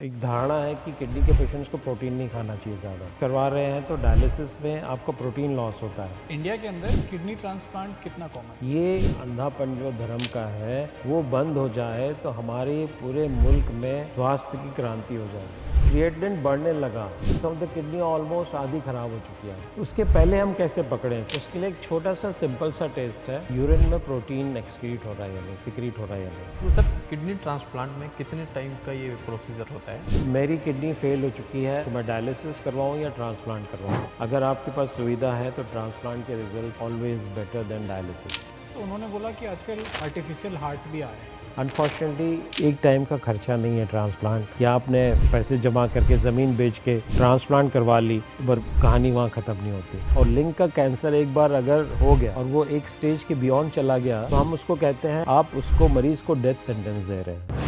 एक धारणा है कि किडनी के पेशेंट्स को प्रोटीन नहीं खाना चाहिए ज़्यादा। करवा रहे हैं तो डायलिसिस में आपको प्रोटीन लॉस होता है। इंडिया के अंदर किडनी ट्रांसप्लांट कितना कॉमन है? ये अंधापन जो धर्म का है वो बंद हो जाए तो हमारे पूरे मुल्क में स्वास्थ्य की क्रांति हो जाएगी। क्रिएटिनिन बढ़ने लगा तो द किडनी ऑलमोस्ट आधी खराब हो चुकी है। उसके पहले हम कैसे पकड़ें? उसके लिए एक छोटा सा सिंपल सा टेस्ट है, यूरिन में प्रोटीन एक्सक्रीट हो रहा है या नहीं, सिक्रीट हो रहा है या नहीं। तो सर किडनी ट्रांसप्लांट में कितने टाइम का ये प्रोसीजर होता है? मेरी किडनी फेल हो चुकी है तो मैं डायलिसिस करवाऊँ या ट्रांसप्लांट करवाऊँ? अगर आपके पास सुविधा है तो ट्रांसप्लांट के result always better than dialysis. तो उन्होंने बोला कि आजकल आर्टिफिशियल हार्ट भी आ रहे हैं। अनफॉर्चुनेटली एक टाइम का खर्चा नहीं है ट्रांसप्लांट, कि आपने पैसे जमा करके ज़मीन बेच के ट्रांसप्लांट करवा ली, पर कहानी वहाँ ख़त्म नहीं होती। और लिंग का कैंसर एक बार अगर हो गया और वो एक स्टेज के बियॉन्ड चला गया तो हम उसको कहते हैं आप उसको मरीज को डेथ सेंटेंस दे रहे हैं।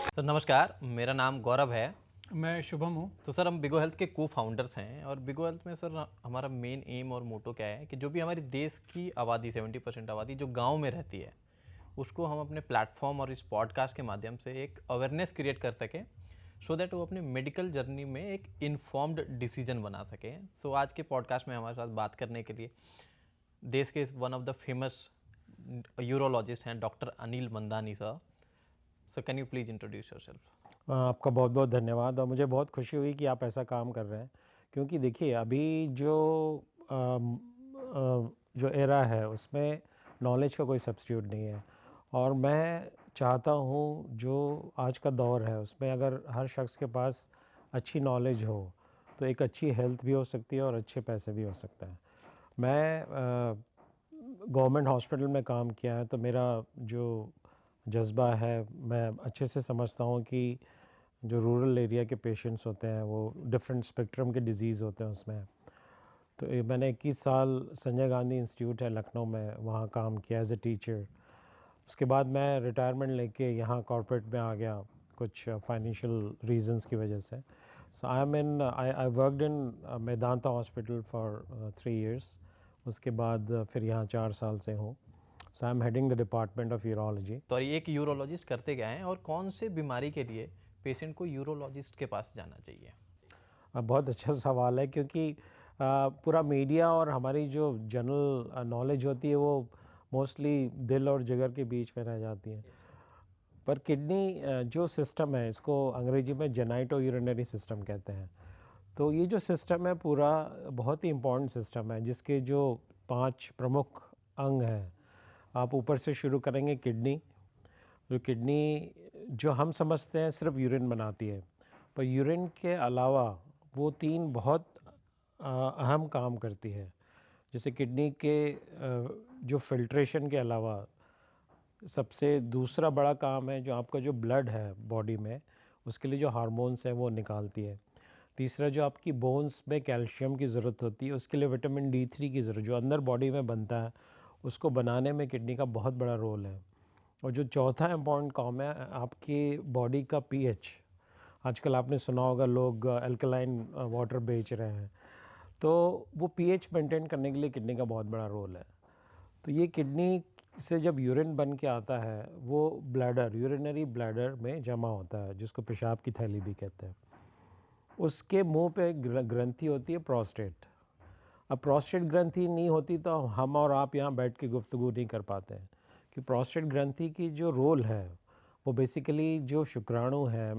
तो नमस्कार, मेरा नाम गौरव है। मैं शुभम हूँ। तो सर हम बिगो हेल्थ के को फाउंडर्स हैं और बिगो हेल्थ में सर हमारा मेन एम और मोटो क्या है कि जो भी हमारी देश की आबादी 70% आबादी जो गांव में रहती है उसको हम अपने प्लेटफॉर्म और इस पॉडकास्ट के माध्यम से एक अवेयरनेस क्रिएट कर सकें सो दैट वो अपने मेडिकल जर्नी में एक इन्फॉर्म्ड डिसीजन बना सकें। सो आज के पॉडकास्ट में हमारे साथ बात करने के लिए देश के one of the famous urologist हैं doctor Anil Mandani sir. Sir can you please introduce yourself? आपका बहुत बहुत धन्यवाद और मुझे बहुत खुशी हुई कि आप ऐसा काम कर रहे हैं, क्योंकि देखिए अभी जो एरा है उसमें नॉलेज का कोई सब्स्टिट्यूट नहीं है। और मैं चाहता हूँ जो आज का दौर है उसमें अगर हर शख्स के पास अच्छी नॉलेज हो तो एक अच्छी हेल्थ भी हो सकती है और अच्छे पैसे भी हो सकते हैं। मैं गवर्नमेंट हॉस्पिटल में काम किया है तो मेरा जो जज्बा है, मैं अच्छे से समझता हूँ कि जो रूरल एरिया के पेशेंट्स होते हैं वो डिफरेंट स्पेक्ट्रम के डिजीज़ होते हैं उसमें। तो मैंने 21 साल संजय गांधी इंस्टीट्यूट है लखनऊ में, वहाँ काम किया एज ए टीचर। उसके बाद मैं रिटायरमेंट लेके यहाँ कॉर्पोरेट में आ गया कुछ फाइनेंशियल रीजंस की वजह से। So I worked in Medanta hospital for 3 years. उसके बाद फिर यहाँ 4 साल से हूँ। So I am heading the department of urology. तो एक यूरोलॉजिस्ट करते क्या हैं और कौन से बीमारी के लिए पेशेंट को यूरोलॉजिस्ट के पास जाना चाहिए? बहुत अच्छा सवाल है, क्योंकि पूरा मीडिया और हमारी जो जनरल नॉलेज होती है वो मोस्टली दिल और जिगर के बीच में रह जाती है। पर किडनी जो सिस्टम है इसको अंग्रेजी में जेनाइटो यूरिनरी सिस्टम कहते हैं। तो ये जो सिस्टम है पूरा बहुत ही इम्पोर्टेंट सिस्टम है, जिसके जो 5 प्रमुख अंग हैं। आप ऊपर से शुरू करेंगे किडनी। जो किडनी जो हम समझते हैं सिर्फ यूरिन बनाती है, पर यूरिन के अलावा वो 3 बहुत अहम काम करती है। जैसे किडनी के जो फिल्ट्रेशन के अलावा सबसे दूसरा बड़ा काम है जो आपका जो ब्लड है बॉडी में, उसके लिए जो हार्मोन्स हैं वो निकालती है। तीसरा जो आपकी बोन्स में कैल्शियम की ज़रूरत होती है उसके लिए विटामिन D3 की ज़रूरत जो अंदर बॉडी में बनता है उसको बनाने में किडनी का बहुत बड़ा रोल है। और जो चौथा इम्पॉर्टेंट काम है आपकी बॉडी का pH। आजकल आपने सुना होगा लोग अल्कलाइन वाटर बेच रहे हैं, तो वो pH मेंटेन करने के लिए किडनी का बहुत बड़ा रोल है। तो ये किडनी से जब यूरिन बन के आता है वो ब्लैडर, यूरिनरी ब्लैडर में जमा होता है, जिसको पेशाब की थैली भी कहते हैं। उसके मुंह पे ग्रंथि होती है प्रोस्टेट। अब प्रोस्टेट ग्रंथि नहीं होती तो हम और आप यहाँ बैठ के गुफ्तगू नहीं कर पाते हैं, कि प्रोस्टेट ग्रंथि की जो रोल है वो बेसिकली जो शुक्राणु हैं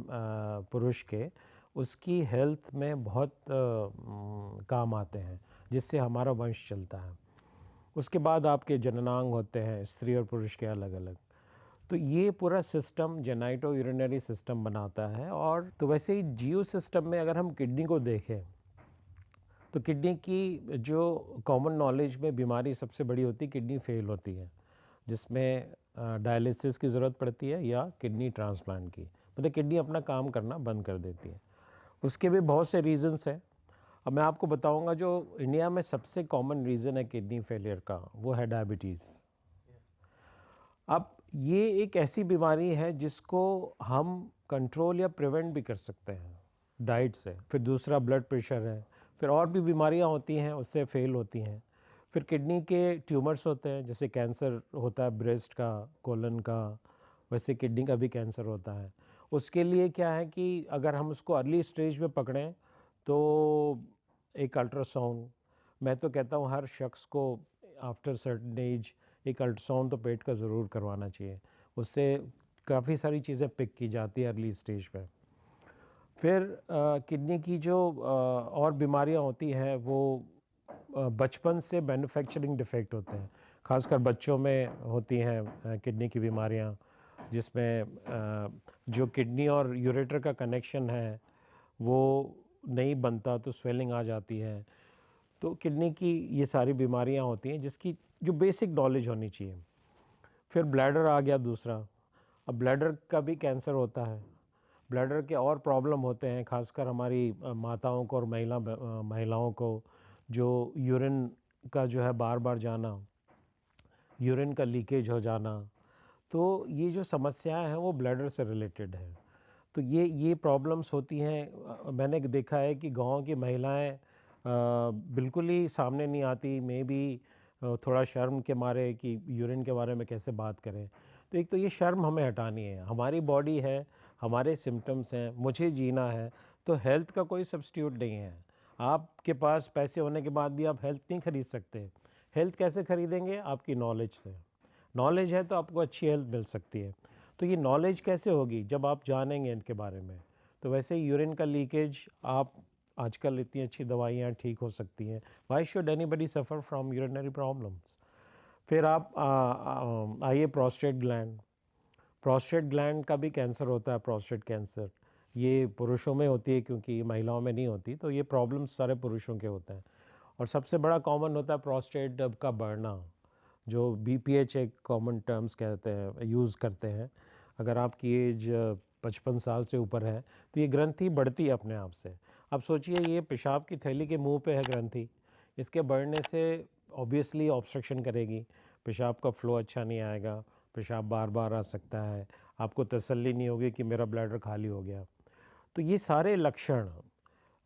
पुरुष के, उसकी हेल्थ में बहुत काम आते हैं, जिससे हमारा वंश चलता है। उसके बाद आपके जननांग होते हैं स्त्री और पुरुष के अलग अलग। तो ये पूरा सिस्टम जेनाइटो यूरिनरी सिस्टम बनाता है। और तो वैसे ही जियो सिस्टम में अगर हम किडनी को देखें तो किडनी की जो कॉमन नॉलेज में बीमारी सबसे बड़ी होती है किडनी फेल होती है, जिसमें डायलिसिस की ज़रूरत पड़ती है या किडनी ट्रांसप्लांट की, मतलब किडनी अपना काम करना बंद कर देती है। उसके भी बहुत से रीज़न्स हैं। अब मैं आपको बताऊंगा जो इंडिया में सबसे कॉमन रीज़न है किडनी फेलियर का, वो है डायबिटीज़। अब ये एक ऐसी बीमारी है जिसको हम कंट्रोल या प्रिवेंट भी कर सकते हैं डाइट से। फिर दूसरा ब्लड प्रेशर है, फिर और भी बीमारियां होती हैं उससे फेल होती हैं। फिर किडनी के ट्यूमर्स होते हैं, जैसे कैंसर होता है ब्रेस्ट का, कोलन का, वैसे किडनी का भी कैंसर होता है। उसके लिए क्या है कि अगर हम उसको अर्ली स्टेज में पकड़ें तो एक अल्ट्रासाउंड, मैं तो कहता हूँ हर शख्स को आफ्टर सर्टेन एज एक अल्ट्रासाउंड तो पेट का ज़रूर करवाना चाहिए। उससे काफ़ी सारी चीज़ें पिक की जाती है अर्ली स्टेज पे। फिर किडनी की जो और बीमारियां होती हैं वो बचपन से मैन्युफैक्चरिंग डिफेक्ट होते हैं, खासकर बच्चों में होती हैं किडनी की बीमारियां, जिसमें जो किडनी और यूरेटर का कनेक्शन है वो नहीं बनता तो स्वेलिंग आ जाती है। तो किडनी की ये सारी बीमारियां होती हैं जिसकी जो बेसिक नॉलेज होनी चाहिए। फिर ब्लैडर आ गया दूसरा। अब ब्लैडर का भी कैंसर होता है। ब्लैडर के और प्रॉब्लम होते हैं, खासकर हमारी माताओं को और महिलाओं को, जो यूरिन का जो है बार बार जाना, यूरिन का लीकेज हो जाना। तो ये जो समस्याएं हैं वो ब्लैडर से रिलेटेड है। तो ये प्रॉब्लम्स होती हैं। मैंने देखा है कि गांव की महिलाएं बिल्कुल ही सामने नहीं आती, मे बी थोड़ा शर्म के मारे कि यूरिन के बारे में कैसे बात करें। तो एक तो ये शर्म हमें हटानी है। हमारी बॉडी है, हमारे सिम्टम्स हैं, मुझे जीना है। तो हेल्थ का कोई सब्स्टिट्यूट नहीं है। आपके पास पैसे होने के बाद भी आप हेल्थ नहीं खरीद सकते। हेल्थ कैसे खरीदेंगे? आपकी नॉलेज से। नॉलेज है तो आपको अच्छी हेल्थ मिल सकती है। तो ये नॉलेज कैसे होगी? जब आप जानेंगे इनके बारे में। तो वैसे ही यूरिन का लीकेज, आप आजकल इतनी अच्छी दवाइयाँ ठीक हो सकती हैं। Why should anybody suffer from urinary problems? फिर आप आइए प्रोस्टेट ग्लैंड। प्रोस्टेट ग्लैंड का भी कैंसर होता है, प्रोस्टेट कैंसर। ये पुरुषों में होती है क्योंकि महिलाओं में नहीं होती, तो ये प्रॉब्लम्स सारे पुरुषों के होते हैं। और सबसे बड़ा कॉमन होता है प्रोस्टेट का बढ़ना, जो BPH एक कॉमन टर्म्स कहते हैं, यूज़ करते हैं। अगर आपकी एज 55 साल से ऊपर है तो ये ग्रंथि बढ़ती है अपने आप से। अब सोचिए, ये पेशाब की थैली के मुंह पे है ग्रंथि, इसके बढ़ने से ऑब्वियसली ऑब्स्ट्रक्शन करेगी, पेशाब का फ्लो अच्छा नहीं आएगा, पेशाब बार बार आ सकता है, आपको तसल्ली नहीं होगी कि मेरा ब्लैडर खाली हो गया। तो ये सारे लक्षण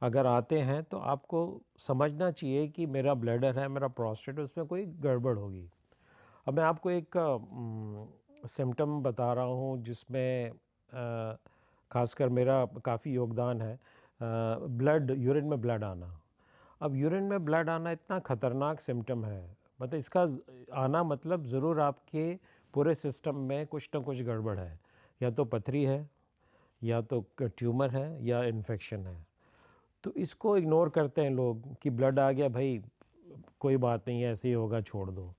अगर आते हैं तो आपको समझना चाहिए कि मेरा ब्लैडर है, मेरा प्रोस्टेट, उसमें कोई गड़बड़ होगी। अब मैं आपको एक सिम्टम बता रहा हूँ जिसमें खासकर मेरा काफ़ी योगदान है। ब्लड, यूरिन में ब्लड आना। अब यूरिन में ब्लड आना इतना ख़तरनाक सिम्टम है, मतलब इसका आना मतलब ज़रूर आपके पूरे सिस्टम में कुछ ना कुछ गड़बड़ है। या तो पथरी है, या तो ट्यूमर है, या इन्फेक्शन है। तो इसको इग्नोर करते हैं लोग कि ब्लड आ गया भाई, कोई बात नहीं है, ऐसे ही होगा, छोड़ दो।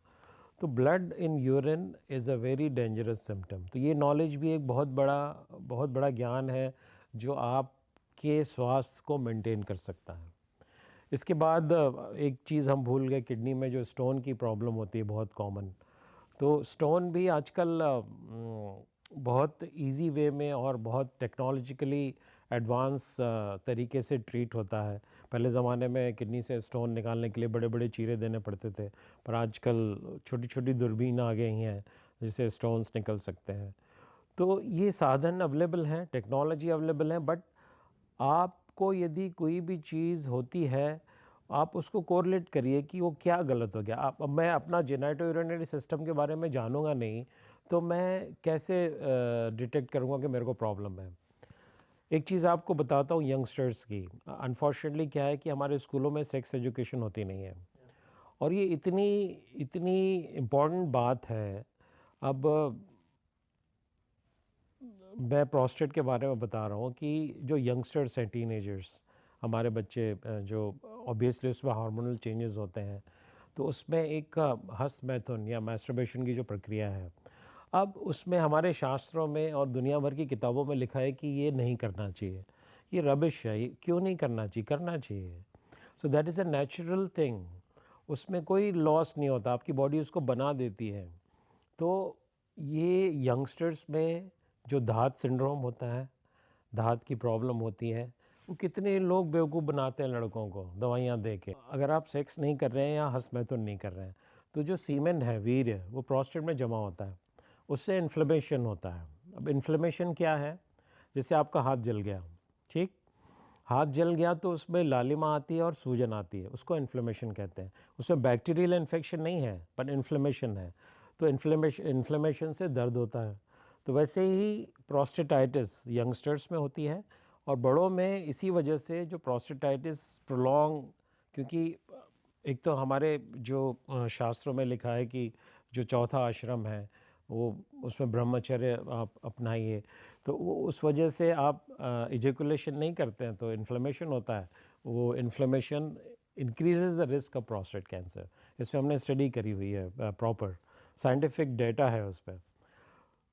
तो blood in urine is a very dangerous symptom. तो ये नॉलेज भी एक बहुत बड़ा ज्ञान है जो आपके स्वास्थ्य को मेंटेन कर सकता है। इसके बाद एक चीज़ हम भूल गए, किडनी में जो स्टोन की प्रॉब्लम होती है बहुत कॉमन। तो स्टोन भी आजकल बहुत इजी वे में और बहुत टेक्नोलॉजिकली एडवांस तरीके से ट्रीट होता है। पहले ज़माने में किडनी से स्टोन निकालने के लिए बड़े बड़े चीरे देने पड़ते थे, पर आजकल छोटी छोटी दूरबीन आ गई हैं जिससे स्टोन्स निकल सकते हैं। तो ये साधन अवेलेबल हैं, टेक्नोलॉजी अवेलेबल है, बट आपको यदि कोई भी चीज़ होती है, आप उसको कोरिलेट करिए कि वो क्या गलत हो गया। अब मैं अपना जेनेटो यूरिनरी सिस्टम के बारे में जानूंगा नहीं तो मैं कैसे डिटेक्ट करूंगा कि मेरे को प्रॉब्लम है। एक चीज़ आपको बताता हूँ यंगस्टर्स की। अनफॉर्चुनेटली क्या है कि हमारे स्कूलों में सेक्स एजुकेशन होती नहीं है, और ये इतनी इतनी इम्पॉर्टेंट बात है। अब मैं प्रोस्टेट के बारे में बता रहा हूँ कि जो यंगस्टर्स हैं, टीनेजर्स, हमारे बच्चे, जो ऑब्वियसली उसमें हार्मोनल चेंजेस होते हैं, तो उसमें एक हस्तमैथुन या मैस्टरबेशन की जो प्रक्रिया है, अब उसमें हमारे शास्त्रों में और दुनिया भर की किताबों में लिखा है कि ये नहीं करना चाहिए, ये रबिश है, ये क्यों नहीं करना चाहिए? करना चाहिए। सो that is a natural thing, उसमें कोई लॉस नहीं होता, आपकी बॉडी उसको बना देती है। तो ये यंगस्टर्स में जो धात सिंड्रोम होता है, धात की प्रॉब्लम होती है, वो कितने लोग बेवकूफ़ बनाते हैं लड़कों को दवाइयाँ दे के। अगर आप सेक्स नहीं कर रहे हैं या हस्तमैथुन नहीं कर रहे हैं तो जो सीमेन है, वीर्य, वो प्रोस्टेट में जमा होता है, उससे इन्फ्लेमेशन होता है। अब इन्फ्लेमेशन क्या है? जैसे आपका हाथ जल गया, ठीक? हाथ जल गया तो उसमें लालिमा आती है और सूजन आती है, उसको इन्फ्लेमेशन कहते हैं। उसमें बैक्टीरियल इन्फेक्शन नहीं है पर इन्फ्लेमेशन है, तो इन्फ्लेमेशन से दर्द होता है। तो वैसे ही प्रोस्टेटाइटिस यंगस्टर्स में होती है और बड़ों में इसी वजह से जो प्रोस्टेटाइटिस प्रोलॉन्ग, क्योंकि एक तो हमारे जो शास्त्रों में लिखा है कि जो चौथा आश्रम है वो, उसमें ब्रह्मचर्य आप अपनाइए, तो वो उस वजह से आप इजैकुलेशन नहीं करते हैं तो इन्फ्लेमेशन होता है। वो inflammation increases the risk of prostate cancer. इसमें हमने स्टडी करी हुई है, प्रॉपर साइंटिफिक डेटा है उस पर।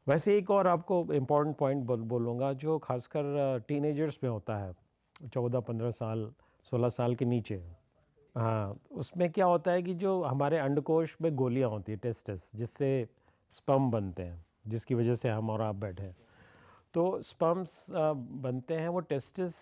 वैसे एक और आपको इम्पॉर्टेंट पॉइंट बोलूँगा जो खासकर टीनेजर्स में होता है, 14-15 साल 16 साल के नीचे। हाँ, उसमें क्या होता है कि जो हमारे अंडकोश में गोलियाँ होती हैं टेस्टिस, जिससे स्पर्म बनते हैं, जिसकी वजह से हम और आप बैठे हैं। तो स्पर्म्स बनते हैं, वो टेस्टिस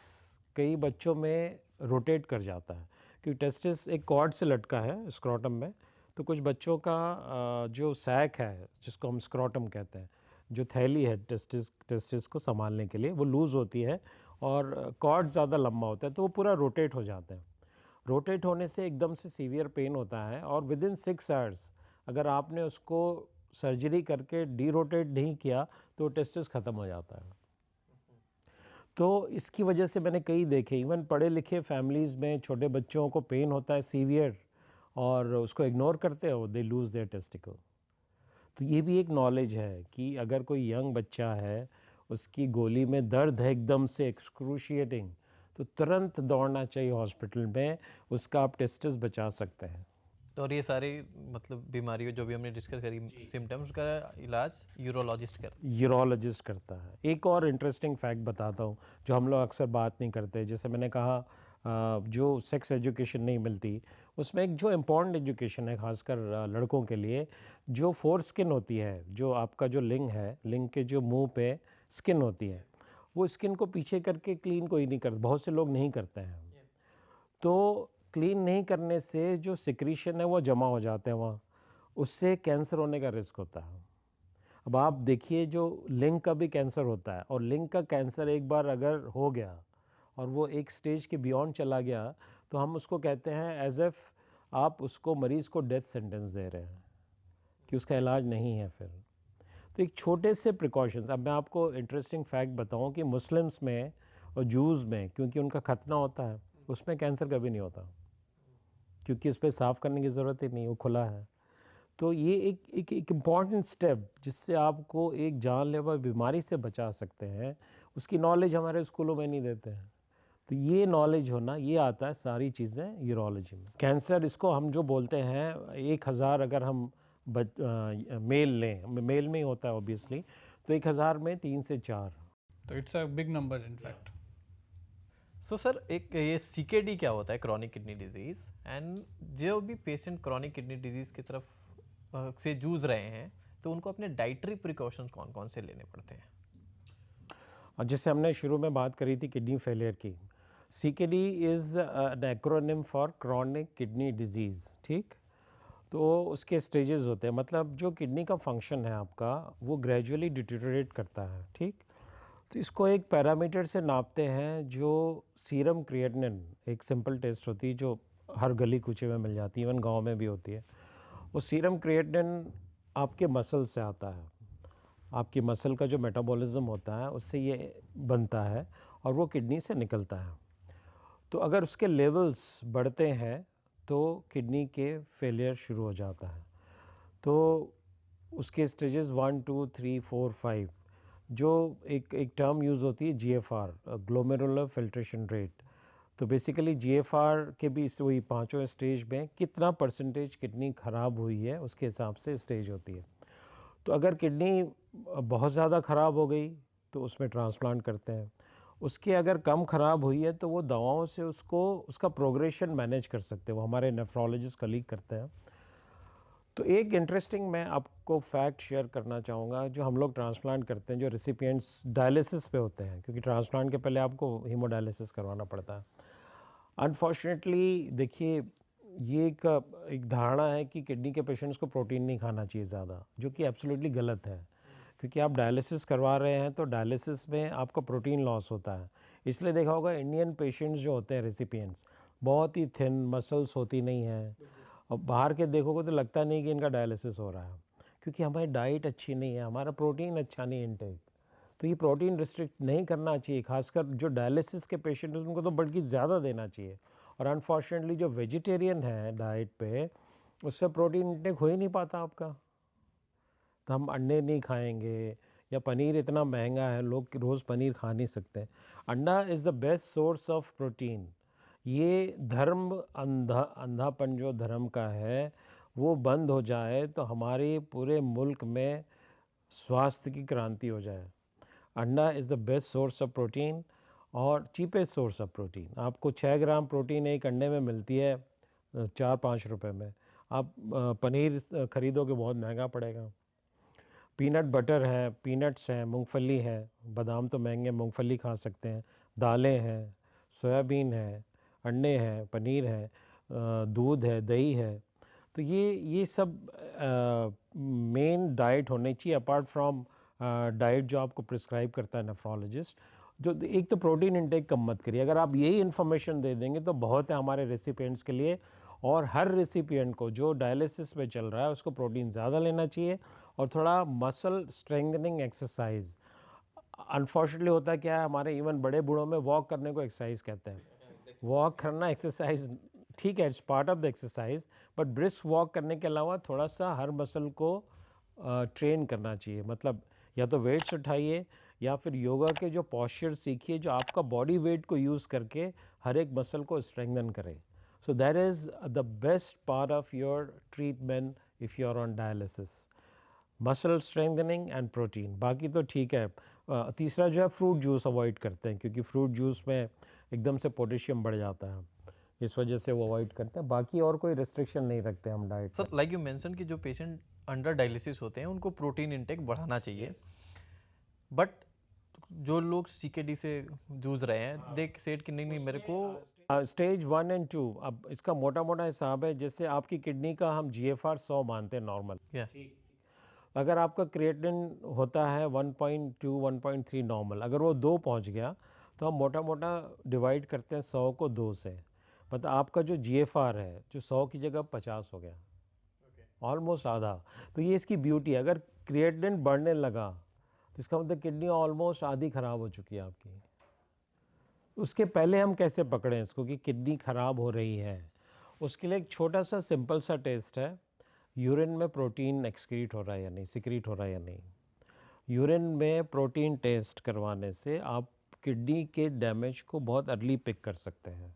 कई बच्चों में रोटेट कर जाता है क्योंकि टेस्टिस एक कॉर्ड से लटका है स्क्रोटम में। तो कुछ बच्चों का जो सैक है, जिसको हम स्क्रोटम कहते हैं, जो थैली है टेस्टिस को संभालने के लिए, वो लूज़ होती है और कॉर्ड ज़्यादा लंबा होता है तो वो पूरा रोटेट हो जाता है। रोटेट होने से एकदम से सीवियर पेन होता है और विदिन 6 आवर्स अगर आपने उसको सर्जरी करके डी रोटेट नहीं किया तो टेस्टिस ख़त्म हो जाता है। तो इसकी वजह से मैंने कई देखे, इवन पढ़े लिखे फैमिलीज़ में छोटे बच्चों को पेन होता है सीवियर और उसको इग्नोर करते हो, दे लूज़ देयर टेस्टिकल। तो ये भी एक नॉलेज है कि अगर कोई यंग बच्चा है, उसकी गोली में दर्द है एकदम से एक्सक्रूशिएटिंग, तो तुरंत दौड़ना चाहिए हॉस्पिटल में, उसका आप टेस्टिस बचा सकते हैं। तो और ये सारी मतलब बीमारियों जो भी हमने डिस्कस करी सिम्टम्स का इलाज यूरोलॉजिस्ट करता है। एक और इंटरेस्टिंग फैक्ट बताता हूँ जो हम लोग अक्सर बात नहीं करते, जैसे मैंने कहा जो सेक्स एजुकेशन नहीं मिलती, उसमें एक जो इम्पॉर्टेंट एजुकेशन है खासकर लड़कों के लिए, जो फोर स्किन होती है, जो आपका जो लिंग है, लिंग के जो मुंह पे स्किन होती है, वो स्किन को पीछे करके क्लीन कोई नहीं करता, बहुत से लोग नहीं करते हैं। तो क्लीन नहीं करने से जो सिक्रीशन है वो जमा हो जाते हैं वहाँ, उससे कैंसर होने का रिस्क होता है। अब आप देखिए जो लिंग का भी कैंसर होता है, और लिंग का कैंसर एक बार अगर हो गया और वो एक स्टेज के बियॉन्ड चला गया तो हम उसको कहते हैं एज एफ आप उसको मरीज़ को डेथ सेंटेंस दे रहे हैं कि उसका इलाज नहीं है फिर। तो एक छोटे से प्रिकॉशंस, अब मैं आपको इंटरेस्टिंग फैक्ट बताऊं कि मुस्लिम्स में और जूज़ में, क्योंकि उनका खतना होता है, उसमें कैंसर कभी नहीं होता क्योंकि इस पर साफ़ करने की ज़रूरत ही नहीं, वो खुला है। तो ये एक इम्पॉर्टेंट स्टेप जिससे आपको एक जानलेवा बीमारी से बचा सकते हैं, उसकी नॉलेज हमारे स्कूलों में नहीं देते हैं। तो ये नॉलेज होना, ये आता है सारी चीज़ें यूरोलॉजी में। कैंसर, इसको हम जो बोलते हैं 1000 अगर हम मेल लें, मेल में ही होता है ऑब्वियसली, तो 1000 में 3 से 4। तो it's a big number in fact. So sir, एक ये सीकेडी क्या होता है, क्रॉनिक किडनी डिजीज़, एंड जो भी पेशेंट क्रॉनिक किडनी डिजीज़ की तरफ से जूझ रहे हैं तो उनको अपने डाइटरी प्रिकॉशंस कौन कौन से लेने पड़ते हैं? और जैसे हमने शुरू में बात करी थी किडनी फेलियर की, CKD is an acronym for chronic kidney disease, ठीक? तो उसके स्टेजेस होते हैं, मतलब जो किडनी का फंक्शन है आपका वो ग्रेजुअली डिटेरियोरेट करता है, ठीक? तो इसको एक पैरामीटर से नापते हैं जो सीरम क्रिएटिनिन, एक सिंपल टेस्ट होती है जो हर गली कूचे में मिल जाती है, इवन गांव में भी होती है। वो सीरम क्रिएटिनिन आपके मसल से आता है, आपकी मसल का जो मेटाबॉलिज्म होता है उससे ये बनता है और वो किडनी से निकलता है। तो अगर उसके लेवल्स बढ़ते हैं तो किडनी के फेलियर शुरू हो जाता है। तो उसके स्टेजेस 1, 2, 3, 4, 5, जो एक टर्म यूज़ होती है GFR, ग्लोमेरुलर फिल्ट्रेशन रेट। तो बेसिकली GFR के भी वही पांचों स्टेज में कितना परसेंटेज किडनी ख़राब हुई है उसके हिसाब से स्टेज होती है। तो अगर किडनी बहुत ज़्यादा ख़राब हो गई तो उसमें ट्रांसप्लांट करते हैं। उसके अगर कम ख़राब हुई है तो वो दवाओं से उसको उसका प्रोग्रेशन मैनेज कर सकते हैं, वो हमारे नेफ्रोलॉजिस्ट कलीग करते हैं। तो एक इंटरेस्टिंग मैं आपको फैक्ट शेयर करना चाहूँगा, जो हम लोग ट्रांसप्लांट करते हैं, जो रिसिपिएंट्स डायलिसिस पे होते हैं, क्योंकि ट्रांसप्लांट के पहले आपको हीमोडायलिसिस करवाना पड़ता है। अनफॉर्चुनेटली देखिए, ये एक धारणा है कि किडनी के पेशेंट्स को प्रोटीन नहीं खाना चाहिए ज़्यादा, जो कि एब्सोल्युटली गलत है। क्योंकि आप डायलिसिस करवा रहे हैं तो डायलिसिस में आपका प्रोटीन लॉस होता है। इसलिए देखा होगा इंडियन पेशेंट्स जो होते हैं रेसिपिएंट्स, बहुत ही थिन मसल्स होती नहीं हैं, और बाहर के देखोगे तो लगता नहीं कि इनका डायलिसिस हो रहा है, क्योंकि हमारी डाइट अच्छी नहीं है, हमारा प्रोटीन अच्छा नहीं इनटेक। तो ये प्रोटीन रिस्ट्रिक्ट नहीं करना चाहिए, खासकर जो डायलिसिस के पेशेंट हैं उनको तो बल्कि ज़्यादा देना चाहिए। और अनफॉर्चुनेटली जो वेजिटेरियन है डाइट पे, उससे प्रोटीन इंटेक हो ही नहीं पाता आपका। तो हम अंडे नहीं खाएंगे, या पनीर इतना महंगा है, लोग रोज़ पनीर खा नहीं सकते। अंडा is the best source of protein. ये धर्म अंधापन जो धर्म का है वो बंद हो जाए तो हमारे पूरे मुल्क में स्वास्थ्य की क्रांति हो जाए। अंडा is the best source of protein और चीपेस्ट सोर्स ऑफ प्रोटीन। आपको 6 ग्राम प्रोटीन एक अंडे में मिलती है 4-5 रुपए में। आप पनीर ख़रीदोगे बहुत महंगा पड़ेगा। पीनट बटर है, पीनट्स हैं, मूंगफली है, बादाम तो महंगे, मूंगफली खा सकते हैं, दालें हैं, सोयाबीन है, अंडे हैं, पनीर है, दूध है, दही है। तो ये सब मेन डाइट होनी चाहिए, अपार्ट फ्रॉम डाइट जो आपको प्रिस्क्राइब करता है नेफ्रोलॉजिस्ट। जो एक तो प्रोटीन इंटेक कम मत करिए, अगर आप यही इन्फॉर्मेशन दे देंगे तो बहुत है हमारे रेसिपिएंट्स के लिए। और हर रेसिपिएंट को जो डायलिसिस में चल रहा है उसको प्रोटीन ज़्यादा लेना चाहिए, और थोड़ा मसल स्ट्रेंथनिंग एक्सरसाइज। अनफॉर्चुनेटली होता है क्या है, हमारे इवन बड़े बूढ़ों में वॉक करने को एक्सरसाइज कहते हैं। वॉक करना एक्सरसाइज ठीक है, it's part of the exercise, but brisk walk करने के अलावा थोड़ा सा हर मसल को ट्रेन करना चाहिए। मतलब या तो वेट्स उठाइए, या फिर योगा के जो पॉस्चर सीखिए जो आपका बॉडी वेट को यूज़ करके हर एक मसल को स्ट्रेंथन करे। So that is the best part of your treatment if you are on dialysis, muscle strengthening and protein. बाकी तो ठीक है। तीसरा जो है, फ्रूट जूस अवॉइड करते हैं, क्योंकि फ्रूट जूस में एकदम से पोटेशियम बढ़ जाता है, इस वजह से वो अवॉइड करते हैं। बाकी और कोई रिस्ट्रिक्शन नहीं रखते हम diet sir like you mention कि जो पेशेंट अंडर डायलिसिस होते हैं उनको प्रोटीन इंटेक बढ़ाना चाहिए, बट जो लोग सीकेडी से जूझ रहे हैं दे सेड कि नहीं नहीं मेरे को स्टेज 1 एंड 2। अब इसका मोटा मोटा हिसाब है, जैसे आपकी किडनी का हम GFR 100 मानते हैं नॉर्मल। अगर आपका क्रिएटिनिन होता है 1.2 1.3 नॉर्मल, अगर वो 2 पहुंच गया तो हम मोटा मोटा डिवाइड करते हैं 100 को 2 से। मतलब आपका जो GFR है, जो 100 की जगह 50 हो गया, ऑलमोस्ट आधा। तो ये इसकी ब्यूटी है। अगर क्रिएटिनिन बढ़ने लगा तो इसका मतलब किडनी ऑलमोस्ट आधी ख़राब हो चुकी है आपकी। उसके पहले हम कैसे पकड़ें इसको कि किडनी ख़राब हो रही है? उसके लिए एक छोटा सा सिंपल सा टेस्ट है, यूरिन में प्रोटीन एक्सक्रीट हो रहा है या नहीं, सिक्रीट हो रहा है या नहीं। यूरिन में प्रोटीन टेस्ट करवाने से आप किडनी के डैमेज को बहुत अर्ली पिक कर सकते हैं।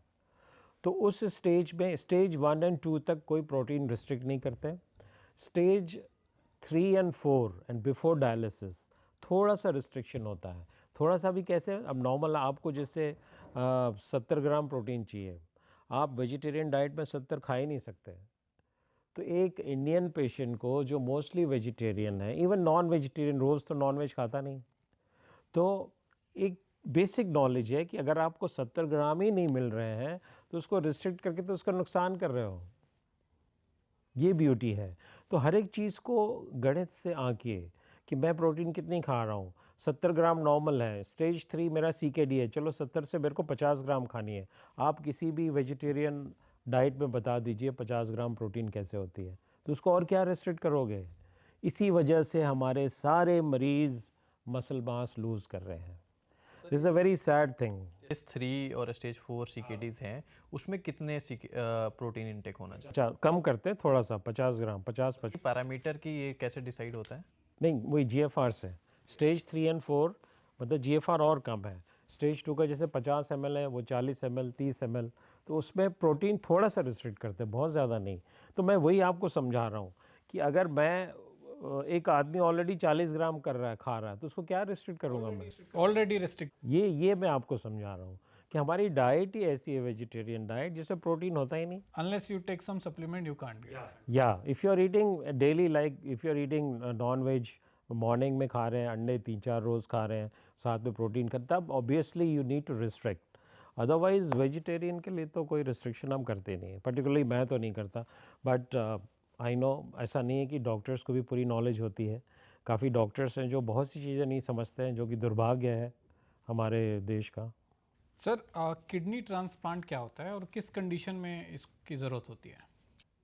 तो उस स्टेज में स्टेज 1 एंड 2 तक कोई प्रोटीन रिस्ट्रिक्ट नहीं करते। Stage 3 and 4 and before dialysis थोड़ा सा रिस्ट्रिक्शन होता है। थोड़ा सा भी कैसे, अब नॉर्मल आपको जैसे 70 ग्राम प्रोटीन चाहिए, आप वेजिटेरियन डाइट में 70 खा ही नहीं सकते। तो एक इंडियन पेशेंट को जो मोस्टली वेजिटेरियन है, इवन नॉन वेजिटेरियन, रोज़ तो नॉन वेज खाता नहीं, तो एक बेसिक नॉलेज है कि अगर आपको 70 ग्राम ही नहीं मिल रहे हैं तो उसको रिस्ट्रिक्ट करके तो उसका नुकसान कर रहे हो। ये ब्यूटी है। तो हर एक चीज़ को गणित से आंकिए कि मैं प्रोटीन कितनी खा रहा हूँ। 70 ग्राम नॉर्मल है, स्टेज 3 मेरा CKD है, चलो 70 से मेरे को 50 ग्राम खानी है। आप किसी भी वेजिटेरियन डाइट में बता दीजिए 50 ग्राम प्रोटीन कैसे होती है, तो उसको और क्या रिस्ट्रिक्ट करोगे? इसी वजह से हमारे सारे मरीज़ मसल मास लूज़ कर रहे हैं। This is a very sad thing. Stage 3 और स्टेज 4 सीकेडीज हैं, उसमें कितने प्रोटीन इंटेक होना चाहिए? अच्छा, कम करते हैं थोड़ा सा, 50 ग्राम, 50-50 पैरामीटर की ये कैसे डिसाइड होता है? नहीं, वही GFR से। स्टेज 3 एंड 4 मतलब GFR और कम है। स्टेज 2 का जैसे 50 ml है, वो 40 ml 30 ml, तो उसमें प्रोटीन थोड़ा सा रिस्ट्रिक्ट करते हैं, बहुत ज़्यादा नहीं। तो मैं वही आपको समझा रहा हूँ कि अगर मैं एक आदमी ऑलरेडी 40 ग्राम कर रहा है, खा रहा है, तो उसको क्या रिस्ट्रिक्ट करूँगा मैं? Already restrict. ये मैं आपको समझा रहा हूँ कि हमारी डाइट ही ऐसी है, वेजिटेरियन डाइट, जिसमें प्रोटीन होता ही नहीं। Unless you take some supplement, you can't get that. या if you are eating daily, like if you are eating non veg, morning में खा रहे हैं अंडे 3-4 रोज़ खा रहे हैं, साथ में प्रोटीन का, तब obviously you need to restrict. Otherwise vegetarian के लिए तो कोई रिस्ट्रिक्शन हम करते नहीं हैं, पर्टिकुलरली मैं तो नहीं करता। बट आई नो ऐसा नहीं है कि डॉक्टर्स को भी पूरी नॉलेज होती है। काफ़ी डॉक्टर्स हैं जो बहुत सी चीज़ें नहीं समझते हैं, जो कि दुर्भाग्य है हमारे देश का। सर किडनी ट्रांसप्लांट क्या होता है और किस कंडीशन में इसकी ज़रूरत होती है?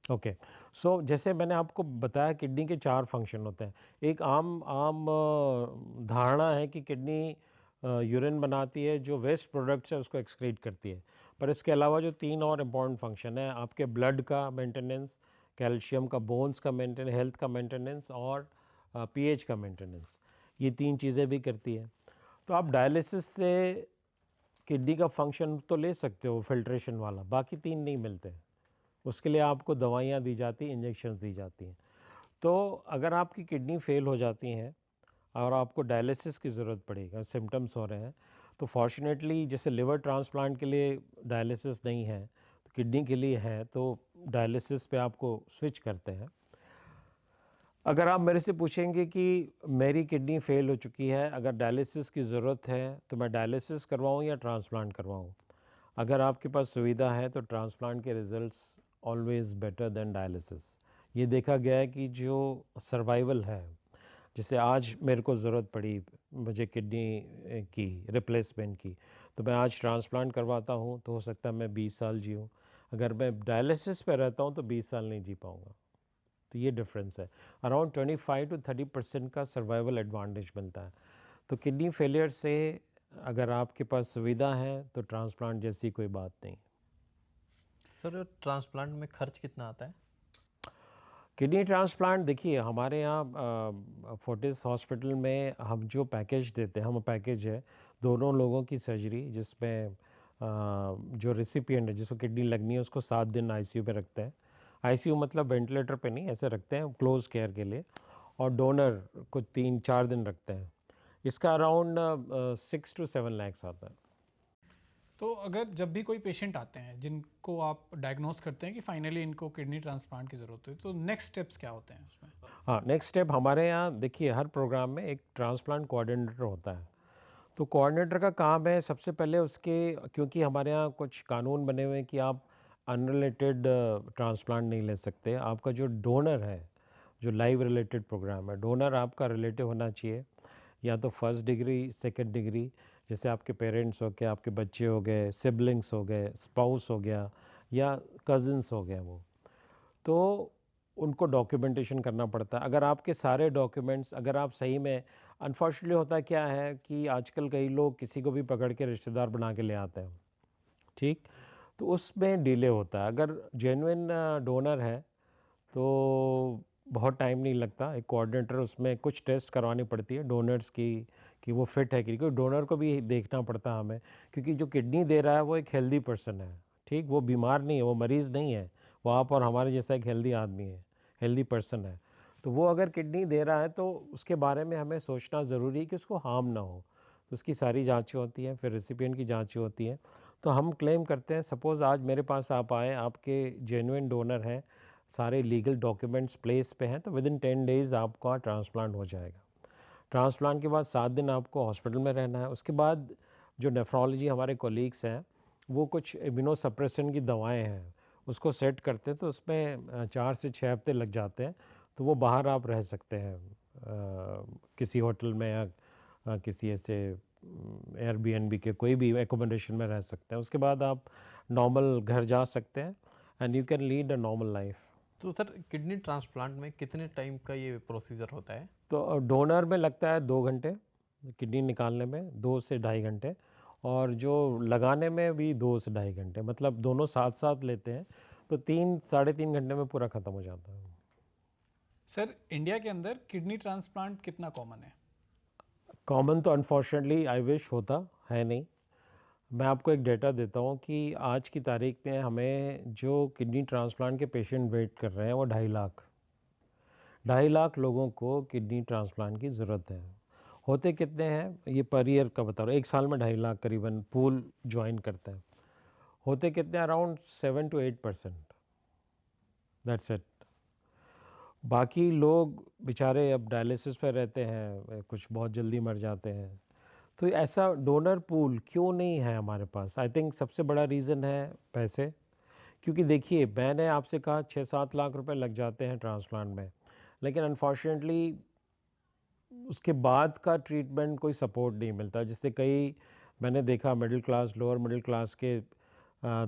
ओके, सो जैसे मैंने आपको बताया, किडनी के 4 फंक्शन होते हैं। एक आम आम धारणा है कि किडनी यूरिन बनाती है, जो वेस्ट प्रोडक्ट्स है उसको एक्सक्रीट करती है। पर इसके अलावा जो 3 और इम्पॉर्टेंट फंक्शन है, आपके ब्लड का मेंटेनेंस, कैल्शियम का, बोन्स का मेंटेनेंस, हेल्थ का मेंटेनेंस और पीएच का मेंटेनेंस, ये 3 चीज़ें भी करती है। तो आप डायलिसिस से किडनी का फंक्शन तो ले सकते हो फिल्ट्रेशन वाला, बाकी 3 नहीं मिलते। उसके लिए आपको दवाइयाँ दी जाती, इंजेक्शंस दी जाती हैं। तो अगर आपकी किडनी फेल हो जाती हैं और आपको डायलिसिस की ज़रूरत पड़ेगा, सिम्टम्स हो रहे हैं, तो फॉर्चुनेटली जैसे लिवर ट्रांसप्लांट के लिए डायलिसिस नहीं है, तो किडनी के लिए है, तो डायलिसिस पे आपको स्विच करते हैं। अगर आप मेरे से पूछेंगे कि मेरी किडनी फेल हो चुकी है, अगर डायलिसिस की ज़रूरत है, तो मैं डायलिसिस करवाऊँ या ट्रांसप्लांट करवाऊँ? अगर आपके पास सुविधा है तो ट्रांसप्लांट के results always better than dialysis. ये देखा गया है कि जो सर्वाइवल है, जैसे आज मेरे को ज़रूरत पड़ी मुझे किडनी की रिप्लेसमेंट की, तो मैं आज ट्रांसप्लांट करवाता हूँ तो हो सकता है मैं 20 साल जीऊँ। अगर मैं डायलिसिस पे रहता हूँ तो 20 साल नहीं जी पाऊँगा। तो ये डिफरेंस है। अराउंड 25 to 30% का सर्वाइवल एडवांटेज मिलता है। तो किडनी फेलियर से अगर आपके पास सुविधा है तो ट्रांसप्लांट जैसी कोई बात नहीं। सर ट्रांसप्लांट में खर्च कितना आता है? किडनी ट्रांसप्लांट देखिए, हमारे यहाँ फोर्टिस हॉस्पिटल में हम जो पैकेज देते हैं, हम पैकेज है दोनों लोगों की सर्जरी, जिसमें जो रेसिपिएंट है जिसको किडनी लगनी है उसको 7 दिन आईसीयू पे रखते हैं। आईसीयू मतलब वेंटिलेटर पे नहीं, ऐसे रखते हैं क्लोज केयर के लिए। और डोनर को 3-4 दिन रखते हैं। इसका अराउंड 6 to 7 lakhs आता है। तो अगर जब भी कोई पेशेंट आते हैं जिनको आप डायग्नोस करते हैं कि फाइनली इनको किडनी ट्रांसप्लांट की ज़रूरत है, तो नेक्स्ट स्टेप्स क्या होते हैं उसमें? हाँ, नेक्स्ट स्टेप हमारे यहाँ देखिए, हर प्रोग्राम में एक ट्रांसप्लांट कोऑर्डिनेटर होता है। तो कोऑर्डिनेटर का काम है सबसे पहले उसके, क्योंकि हमारे यहाँ कुछ कानून बने हुए हैं कि आप अनरिलेटेड ट्रांसप्लांट नहीं ले सकते। आपका जो डोनर है, जो लाइव रिलेटेड प्रोग्राम है, डोनर आपका रिलेटिव होना चाहिए, या तो फर्स्ट डिग्री, सेकंड डिग्री, जैसे आपके पेरेंट्स हो गए, आपके बच्चे हो गए, सिबलिंग्स हो गए, स्पाउस हो गया, या कज़िन्स हो गए वो। तो उनको डॉक्यूमेंटेशन करना पड़ता है। अगर आपके सारे डॉक्यूमेंट्स, अगर आप सही में, अनफॉर्चुनेटली होता क्या है कि आजकल कई लोग किसी को भी पकड़ के रिश्तेदार बना के ले आते हैं, ठीक? तो उसमें डिले होता है। अगर जेन्युइन डोनर है तो बहुत टाइम नहीं लगता। एक कोऑर्डिनेटर, उसमें कुछ टेस्ट करवानी पड़ती है डोनर्स की कि वो फिट है कि नहीं, क्योंकि डोनर को भी देखना पड़ता है हमें, क्योंकि जो किडनी दे रहा है वो एक हेल्दी पर्सन है, ठीक? वो बीमार नहीं है, वो मरीज़ नहीं है, वो आप और हमारे जैसा एक हेल्दी आदमी है, हेल्दी पर्सन है। तो वो अगर किडनी दे रहा है तो उसके बारे में हमें सोचना ज़रूरी है कि उसको हार्म ना हो। तो उसकी सारी जाँचें होती हैं, फिर रेसिपिएंट की जाँचें होती हैं। तो हम क्लेम करते हैं, सपोज़ आज मेरे पास आप आए, आपके जेन्युइन डोनर हैं, सारे लीगल डॉक्यूमेंट्स प्लेस पे हैं, तो विदिन 10 डेज़ आपका ट्रांसप्लांट हो जाएगा। ट्रांसप्लांट के बाद 7 दिन आपको हॉस्पिटल में रहना है। उसके बाद जो नेफ्रोलॉजी हमारे कोलीग्स हैं, वो कुछ इम्यूनोसप्रेशन की दवाएं हैं, उसको सेट करते हैं, तो उसमें 4 से 6 हफ्ते लग जाते हैं। तो वो बाहर आप रह सकते हैं, किसी होटल में, या किसी ऐसे एयरबीएनबी के कोई भी एकोमोडेशन में रह सकते हैं। उसके बाद आप नॉर्मल घर जा सकते हैं and you can lead a normal life. तो सर किडनी ट्रांसप्लांट में कितने टाइम का ये प्रोसीजर होता है? तो डोनर में लगता है 2 घंटे, किडनी निकालने में 2 से ढाई घंटे, और जो लगाने में भी 2 से ढाई घंटे, मतलब दोनों साथ साथ लेते हैं तो 3-3.5 घंटे में पूरा ख़त्म हो जाता है। सर इंडिया के अंदर किडनी ट्रांसप्लांट कितना कॉमन है? कॉमन तो अनफॉर्चुनेटली आई विश होता है नहीं। मैं आपको एक डेटा देता हूँ कि आज की तारीख में हमें जो किडनी ट्रांसप्लांट के पेशेंट वेट कर रहे हैं वो 2.5 लाख लोगों को किडनी ट्रांसप्लांट की ज़रूरत है। होते कितने हैं ये पर ईयर का बता रहा हूँ, एक साल में 2.5 लाख करीबन पूल ज्वाइन करते हैं। होते कितने, अराउंड 7 to 8%, दैट्स इट। बाकी लोग बेचारे अब डायलिसिस पे रहते हैं, कुछ बहुत जल्दी मर जाते हैं। तो ऐसा डोनर पूल क्यों नहीं है हमारे पास? आई थिंक सबसे बड़ा रीज़न है पैसे। क्योंकि देखिए, मैंने आपसे कहा 6-7 लाख रुपए लग जाते हैं ट्रांसप्लांट में, लेकिन अनफॉर्चुनेटली उसके बाद का ट्रीटमेंट कोई सपोर्ट नहीं मिलता। जिससे कई मैंने देखा middle class, lower middle class के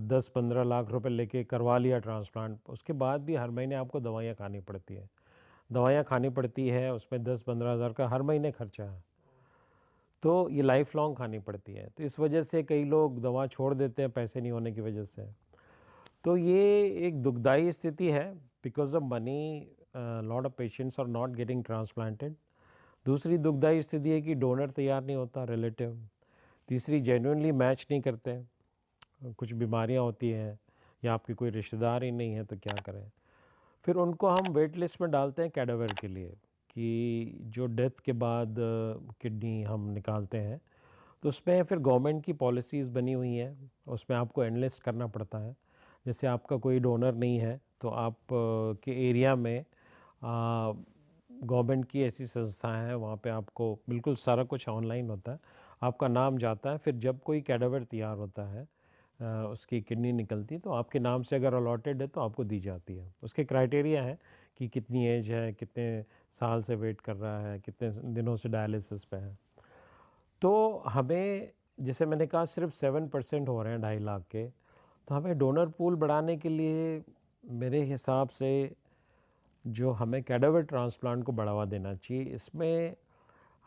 10-15 लाख रुपए लेके करवा लिया ट्रांसप्लांट, उसके बाद भी हर महीने आपको दवाइयाँ खानी पड़ती है। दवाइयाँ खानी पड़ती है, उसमें 10-15 हज़ार का हर महीने खर्चा है, तो ये लाइफ लॉन्ग खानी पड़ती है। तो इस वजह से कई लोग दवा छोड़ देते हैं पैसे नहीं होने की वजह से। तो ये एक दुखदाई स्थिति है, because of money lot of patients are not getting transplanted. दूसरी दुखदाई स्थिति है कि डोनर तैयार नहीं होता, रिलेटिव। तीसरी, जेन्युइनली मैच नहीं करते, कुछ बीमारियां होती हैं या आपके कोई रिश्तेदार ही नहीं है तो क्या करें। फिर उनको हम वेट लिस्ट में डालते हैं कैडावर के लिए, कि जो डेथ के बाद किडनी हम निकालते हैं, तो उसमें फिर गवर्नमेंट की पॉलिसीज़ बनी हुई हैं, उसमें आपको एनलिस्ट करना पड़ता है। जैसे आपका कोई डोनर नहीं है तो आप के एरिया में गवर्नमेंट की ऐसी संस्थाएं हैं, वहाँ पे आपको बिल्कुल सारा कुछ ऑनलाइन होता है, आपका नाम जाता है। फिर जब कोई कैडावर तैयार होता है, उसकी किडनी निकलती है, तो आपके नाम से अगर अलॉटेड है तो आपको दी जाती है। उसके क्राइटेरिया है कि कितनी एज है, कितने साल से वेट कर रहा है, कितने दिनों से डायलिसिस पे है। तो हमें, जैसे मैंने कहा, सिर्फ 7% हो रहे हैं 2.5 लाख के। तो हमें डोनर पूल बढ़ाने के लिए मेरे हिसाब से जो हमें कैडावर ट्रांसप्लांट को बढ़ावा देना चाहिए। इसमें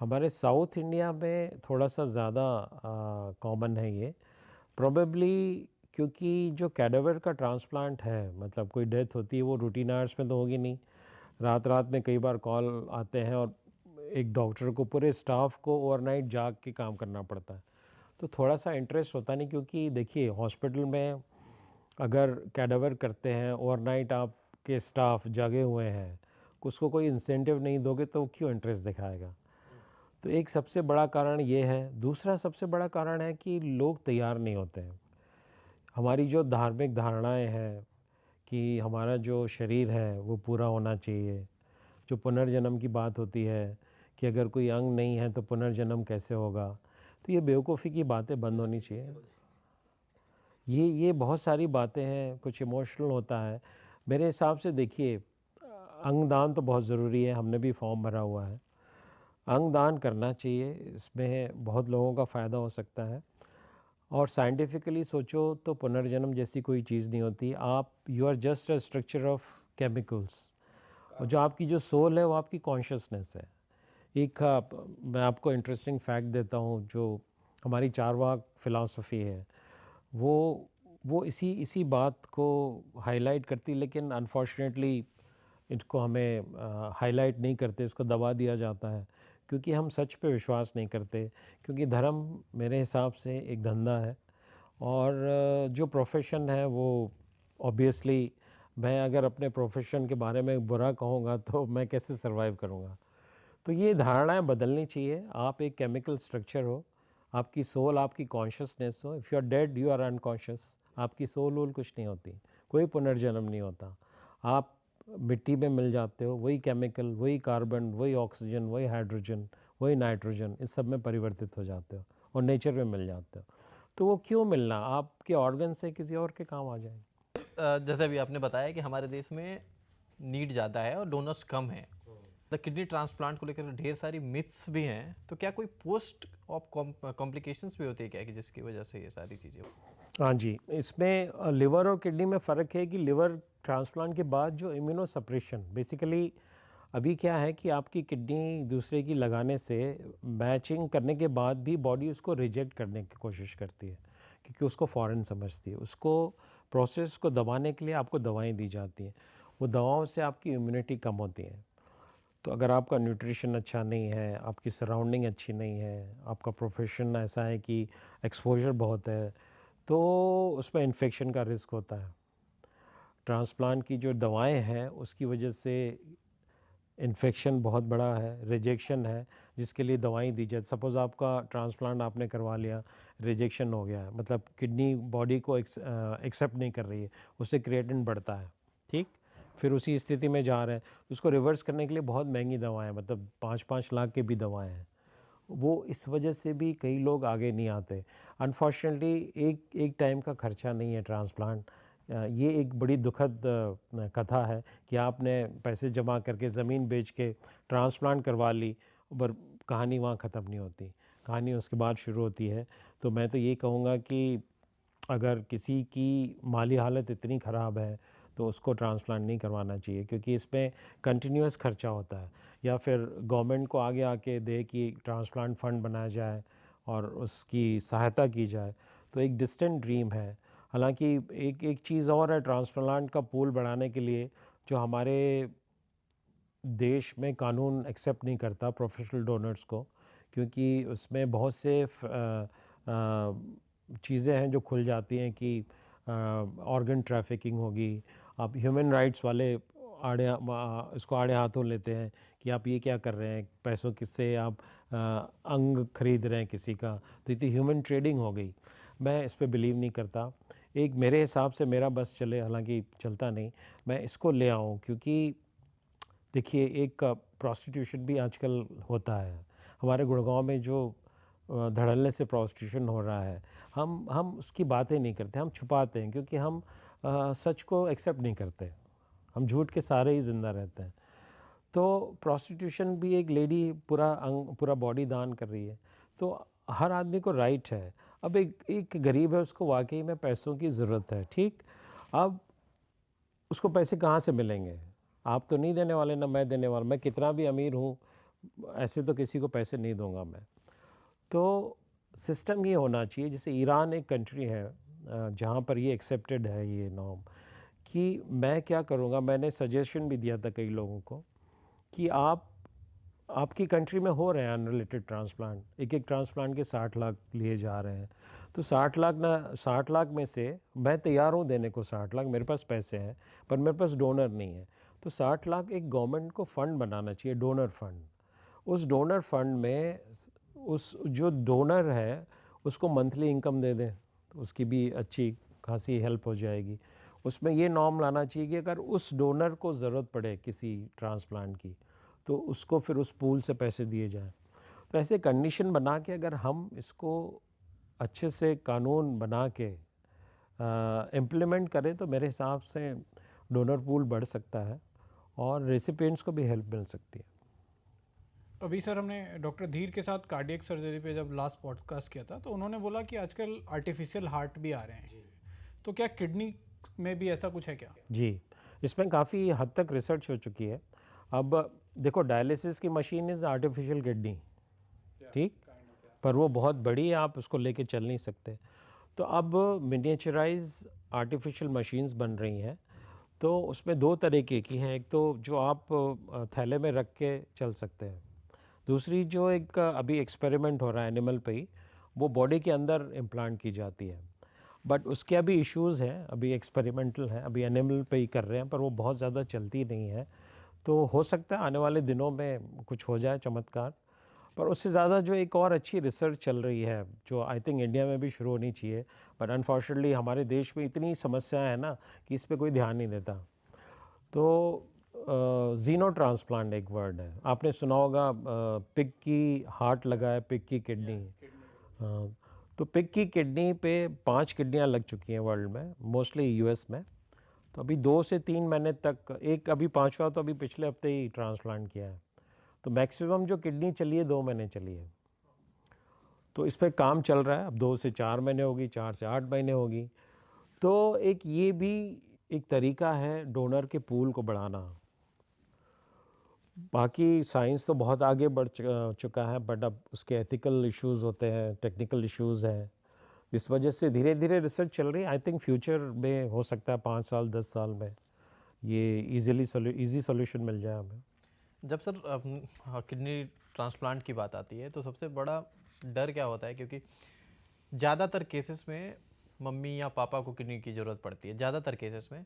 हमारे साउथ इंडिया में थोड़ा सा ज़्यादा कॉमन है ये, प्रोबेबली क्योंकि जो कैडावर का ट्रांसप्लांट है, मतलब कोई डेथ होती है वो रूटीन आवर्स में तो होगी नहीं, रात रात में कई बार कॉल आते हैं और एक डॉक्टर को, पूरे स्टाफ को ओवरनाइट जाग के काम करना पड़ता है। तो थोड़ा सा इंटरेस्ट होता नहीं, क्योंकि देखिए हॉस्पिटल में अगर कैडावर करते हैं ओवरनाइट, आपके स्टाफ जागे हुए हैं, उसको कोई इंसेंटिव नहीं दोगे तो क्यों इंटरेस्ट दिखाएगा। तो एक सबसे बड़ा कारण ये है। दूसरा सबसे बड़ा कारण है कि लोग तैयार नहीं होते हैं। हमारी जो धार्मिक धारणाएं हैं कि हमारा जो शरीर है वो पूरा होना चाहिए, जो पुनर्जन्म की बात होती है कि अगर कोई अंग नहीं है तो पुनर्जन्म कैसे होगा, तो ये बेवकूफ़ी की बातें बंद होनी चाहिए। ये बहुत सारी बातें हैं, कुछ इमोशनल होता है। मेरे हिसाब से देखिए, अंगदान तो बहुत ज़रूरी है, हमने भी फॉर्म भरा हुआ है, अंगदान करना चाहिए, इसमें बहुत लोगों का फ़ायदा हो सकता है। और साइंटिफिकली सोचो तो पुनर्जन्म जैसी कोई चीज़ नहीं होती। आप, you are just a structure of chemicals, और जो आपकी जो सोल है वो आपकी कॉन्शियसनेस है। एक मैं आपको इंटरेस्टिंग फैक्ट देता हूँ, जो हमारी चारवाक फ़िलासफ़ी है वो इसी इसी बात को हाईलाइट करती, लेकिन अनफॉर्चुनेटली इसको हमें हाईलाइट नहीं करते, इसको दबा दिया जाता है, क्योंकि हम सच पे विश्वास नहीं करते। क्योंकि धर्म मेरे हिसाब से एक धंधा है, और जो प्रोफेशन है वो ऑब्वियसली, मैं अगर अपने प्रोफेशन के बारे में बुरा कहूँगा तो मैं कैसे सर्वाइव करूँगा। तो ये धारणाएं बदलनी चाहिए। आप एक केमिकल स्ट्रक्चर हो, आपकी सोल आपकी कॉन्शियसनेस हो। If you are dead you are unconscious, आपकी सोल वोल कुछ नहीं होती, कोई पुनर्जन्म नहीं होता। आप मिट्टी में मिल जाते हो, वही केमिकल, वही कार्बन, वही ऑक्सीजन, वही हाइड्रोजन, वही नाइट्रोजन, इस सब में परिवर्तित हो जाते हो और नेचर में मिल जाते हो। तो वो क्यों मिलना, आपके ऑर्गन से किसी और के काम आ जाएंगे। जैसे अभी आपने बताया कि हमारे देश में नीड ज़्यादा है और डोनर्स कम हैं, तो किडनी ट्रांसप्लांट को लेकर ढेर सारी मिथ्स भी हैं, तो क्या कोई पोस्ट ऑफ कॉम्प्लिकेशंस भी होती है क्या, कि जिसकी वजह से ये सारी चीज़ें हाँ जी, इसमें लिवर और किडनी में फ़र्क है कि लिवर ट्रांसप्लांट के बाद जो इम्यूनो सप्रेशन, बेसिकली अभी क्या है कि आपकी किडनी दूसरे की लगाने से मैचिंग करने के बाद भी बॉडी उसको रिजेक्ट करने की कोशिश करती है, क्योंकि उसको फ़ॉरेन समझती है। उसको प्रोसेस को दबाने के लिए आपको दवाएं दी जाती हैं, वो दवाओं से आपकी इम्यूनिटी कम होती है। तो अगर आपका न्यूट्रिशन अच्छा नहीं है, आपकी सराउंडिंग अच्छी नहीं है, आपका प्रोफेशन ऐसा है कि एक्सपोजर बहुत है, तो उसमें इन्फेक्शन का रिस्क होता है। ट्रांसप्लांट की जो दवाएं हैं उसकी वजह से इन्फेक्शन बहुत बड़ा है, रिजेक्शन है, जिसके लिए दवाई दी जाए। सपोज़ आपका ट्रांसप्लांट आपने करवा लिया, रिजेक्शन हो गया है, मतलब किडनी बॉडी को एक्सेप्ट नहीं कर रही है, उससे क्रिएटिन बढ़ता है, ठीक? फिर उसी स्थिति में जा रहे हैं, उसको रिवर्स करने के लिए बहुत महंगी दवाएँ हैं, मतलब 5-5 लाख की भी दवाएँ हैं। वो इस वजह से भी कई लोग आगे नहीं आते। अनफॉर्चुनेटली एक टाइम का खर्चा नहीं है ट्रांसप्लांट। ये एक बड़ी दुखद कथा है कि आपने पैसे जमा करके ज़मीन बेच के ट्रांसप्लांट करवा ली, पर कहानी वहाँ ख़त्म नहीं होती, कहानी उसके बाद शुरू होती है। तो मैं तो ये कहूँगा कि अगर किसी की माली हालत इतनी ख़राब है तो उसको ट्रांसप्लांट नहीं करवाना चाहिए, क्योंकि इसमें कंटिन्यूअस खर्चा होता है। या फिर गवर्नमेंट को आगे आके दे कि ट्रांसप्लांट फ़ंड बनाया जाए और उसकी सहायता की जाए, तो एक डिस्टेंट ड्रीम है। हालांकि एक चीज़ और है, ट्रांसप्लांट का पूल बढ़ाने के लिए जो हमारे देश में कानून एक्सेप्ट नहीं करता प्रोफेशनल डोनर्स को, क्योंकि उसमें बहुत से चीज़ें हैं जो खुल जाती हैं कि ऑर्गन ट्रैफिकिंग होगी। आप ह्यूमन राइट्स वाले इसको आड़े हाथों लेते हैं कि आप ये क्या कर रहे हैं, पैसों किससे आप अंग खरीद रहे हैं किसी का, तो ये तो ह्यूमन ट्रेडिंग हो गई। मैं इस पे बिलीव नहीं करता। एक मेरे हिसाब से मेरा बस चले, हालांकि चलता नहीं, मैं इसको ले आऊँ, क्योंकि देखिए एक प्रोस्टिट्यूशन भी आजकल होता है। हमारे गुड़गांव में जो धड़ल्ले से प्रोस्टिट्यूशन हो रहा है, हम उसकी बातें नहीं करते, हम छुपाते हैं, क्योंकि हम सच को एक्सेप्ट नहीं करते, हम झूठ के सहारे ही ज़िंदा रहते हैं। तो प्रोस्टिट्यूशन भी एक लेडी पूरा बॉडी दान कर रही है, तो हर आदमी को राइट है। अब एक गरीब है, उसको वाकई में पैसों की ज़रूरत है, ठीक? अब उसको पैसे कहाँ से मिलेंगे? आप तो नहीं देने वाले, ना मैं देने वाला। मैं कितना भी अमीर हूँ, ऐसे तो किसी को पैसे नहीं दूंगा मैं। तो सिस्टम ये होना चाहिए, जैसे ईरान एक कंट्री है जहाँ पर ये एक्सेप्टेड है ये नॉर्म, कि मैं क्या करूँगा, मैंने सजेशन भी दिया था कई लोगों को कि आपकी कंट्री में हो रहे हैं अनरिलेटेड ट्रांसप्लांट, एक ट्रांसप्लांट के 60 लाख लिए जा रहे हैं, तो 60 लाख में से मैं तैयार हूँ देने को 60 लाख, मेरे पास पैसे हैं, पर मेरे पास डोनर नहीं है। तो 60 लाख एक गवर्नमेंट को फ़ंड बनाना चाहिए, डोनर फ़ंड। उस डोनर फंड में उस जो डोनर है उसको मंथली इनकम दे दें, तो उसकी भी अच्छी खासी हेल्प हो जाएगी। उसमें ये नॉर्म लाना चाहिए कि अगर उस डोनर को ज़रूरत पड़े किसी ट्रांसप्लांट की, तो उसको फिर उस पूल से पैसे दिए जाएं। तो ऐसे कंडीशन बना के अगर हम इसको अच्छे से कानून बना के इम्प्लीमेंट करें, तो मेरे हिसाब से डोनर पूल बढ़ सकता है और रेसिपिएंट्स को भी हेल्प मिल सकती है। अभी सर हमने डॉक्टर धीर के साथ कार्डियक सर्जरी पे जब लास्ट पॉडकास्ट किया था, तो उन्होंने बोला कि आजकल आर्टिफिशियल हार्ट भी आ रहे हैं, तो क्या किडनी में भी ऐसा कुछ है क्या? जी, इसमें काफ़ी हद तक रिसर्च हो चुकी है। अब देखो, डायलिसिस की मशीन इज़ आर्टिफिशियल किडनी, ठीक? पर वो बहुत बड़ी है, आप उसको लेके चल नहीं सकते। तो अब मिनिएचराइज आर्टिफिशियल मशीन्स बन रही हैं, तो उसमें 2 तरीके की हैं। एक तो जो आप थैले में रख के चल सकते हैं, दूसरी जो एक अभी एक्सपेरिमेंट हो रहा है एनिमल पे ही, वो बॉडी के अंदर इम्प्लांट की जाती है। बट उसके अभी इश्यूज़ हैं, अभी एक्सपेरिमेंटल है, अभी एनिमल पे ही कर रहे हैं, पर वो बहुत ज़्यादा चलती नहीं है। तो हो सकता है आने वाले दिनों में कुछ हो जाए चमत्कार। पर उससे ज़्यादा जो एक और अच्छी रिसर्च चल रही है, जो आई थिंक इंडिया में भी शुरू होनी चाहिए, बट अनफॉर्चुनेटली हमारे देश में इतनी समस्याएं हैं ना कि इस पे कोई ध्यान नहीं देता। तो जीनो ट्रांसप्लांट एक वर्ड है, आपने सुना होगा, पिग की हार्ट लगा है, पिग की किडनी। तो पिग की किडनी पे 5 किडनियाँ लग चुकी हैं वर्ल्ड में, मोस्टली यूएस में। तो अभी 2 से 3 महीने तक, एक अभी 5वां तो अभी पिछले हफ्ते ही ट्रांसप्लांट किया है। तो मैक्सिमम जो किडनी चली है 2 महीने चली है। तो इस पे काम चल रहा है, अब 2 से 4 महीने होगी, 4 से 8 महीने होगी। तो एक ये भी एक तरीका है डोनर के पूल को बढ़ाना। बाकी साइंस तो बहुत आगे बढ़ चुका है, बट अब उसके एथिकल इश्यूज़ होते हैं, टेक्निकल इश्यूज़ हैं, इस वजह से धीरे धीरे रिसर्च चल रही है। आई थिंक फ्यूचर में हो सकता है 5 साल 10 साल में ये इजी सॉल्यूशन मिल जाए हमें। जब सर किडनी ट्रांसप्लांट की बात आती है तो सबसे बड़ा डर क्या होता है, क्योंकि ज़्यादातर केसेस में मम्मी या पापा को किडनी की ज़रूरत पड़ती है, ज़्यादातर केसेस में।